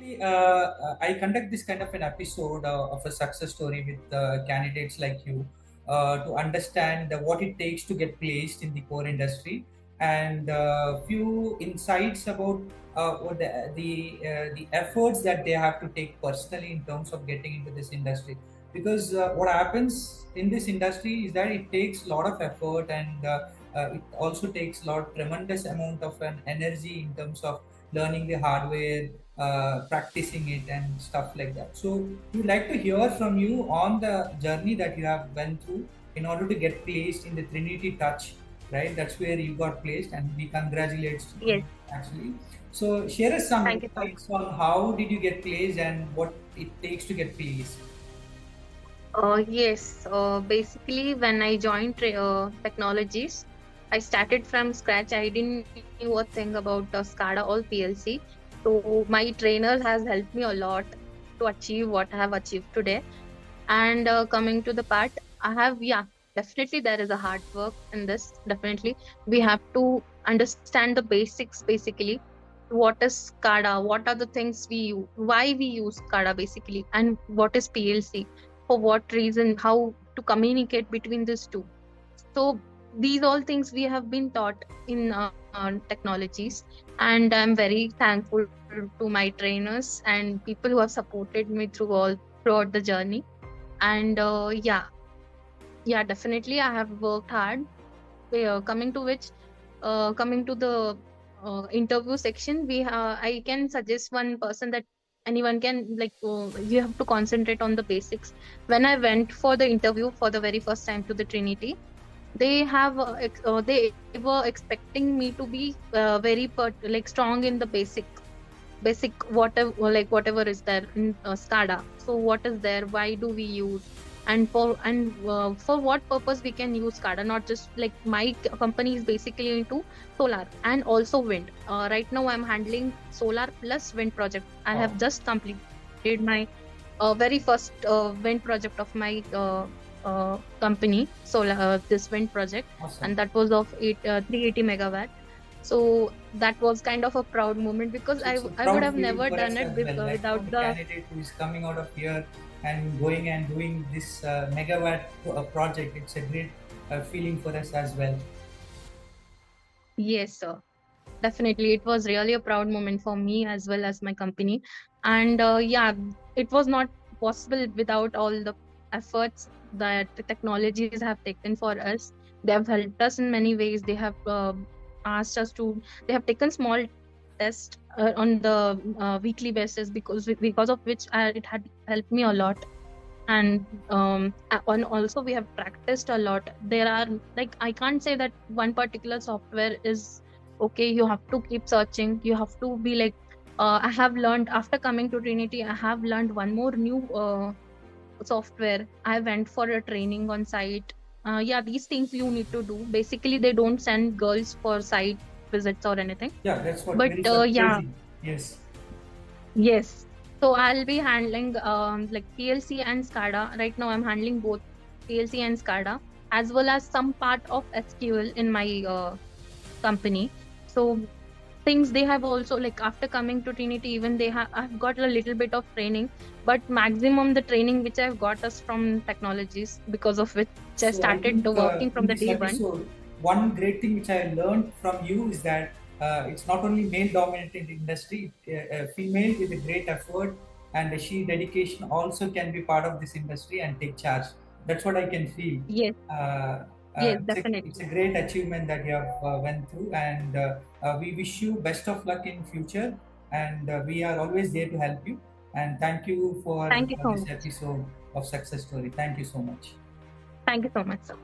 Usually, I conduct this kind of an episode of a success story with candidates like you to understand what it takes to get placed in the core industry and few insights about what the efforts that they have to take personally in terms of getting into this industry. Because what happens in this industry is that it takes a lot of effort and it also takes a lot tremendous amount of an energy in terms of learning the hardware, practicing it, and stuff like that. So, we'd like to hear from you on the journey that you have went through in order to get placed in the Trinity Touch, right? That's where you got placed, and we congratulate you Yes, actually. So, share us some thank you so much. insights on how did you get placed and what it takes to get placed. Yes, basically, when I joined Technologies, I started from scratch. I didn't know a thing about SCADA or PLC. So, my trainer has helped me a lot to achieve what I have achieved today. And coming to the part, definitely there is a hard work in this. Definitely, we have to understand the basics basically. What is SCADA? What are the things we use? Why we use SCADA basically? And what is PLC? For what reason? How to communicate between these two? So these all things we have been taught in Technologies, and I'm very thankful to my trainers and people who have supported me throughout the journey. And yeah, definitely I have worked hard. Coming to which coming to the interview section, I can suggest one person that anyone can, like, you have to concentrate on the basics. When I went for the interview for the very first time to the Trinity, they were expecting me to be like strong in the basic whatever, like whatever is there in SCADA. So what is there? Why do we use? And for what purpose we can use SCADA? Not just like my company is basically into solar and also wind. Right now I'm handling solar plus wind project. I Oh, have just completed my very first wind project of my company, solar this wind project, awesome. and that was of 380 megawatt. So that was kind of a proud moment because So it's a I would proud have feeling never for done us it as well. Like, without the the. candidate who is coming out of here and going and doing this megawatt project, it's a great feeling for us as well. Yes, sir. Definitely, it was really a proud moment for me as well as my company. And yeah, it was not possible without all the efforts that the technologies have taken for us. They have helped us in many ways. They have asked us to, they have taken small tests on the weekly basis, because of which it had helped me a lot. And also we have practiced a lot. There are, like, I can't say that one particular software is okay. You have to keep searching. You have to be like, I have learned after coming to Trinity, I have learned one more new software. I went for a training on site. Yeah, these things you need to do. Basically, they don't send girls for site visits or anything. Yeah, that's what But very yeah, surprising. Yes. yes. So I'll be handling like PLC and SCADA. Right now I'm handling both PLC and SCADA, as well as some part of SQL in my company. So things they have also, like, after coming to Trinity, even I've got a little bit of training, but maximum the training which I've got is from Technologies, because of which I So started I think working from the in day this one. episode, one great thing which I learned from you is that it's not only male-dominated industry. Female with a great effort and she dedication also can be part of this industry and take charge. That's what I can feel. Yes, yes, It's a definitely. great achievement that you have went through, and we wish you best of luck in future. And we are always there to help you. And thank you for Thank you so this much. episode of Success Story. Thank you so much. Thank you so much, sir.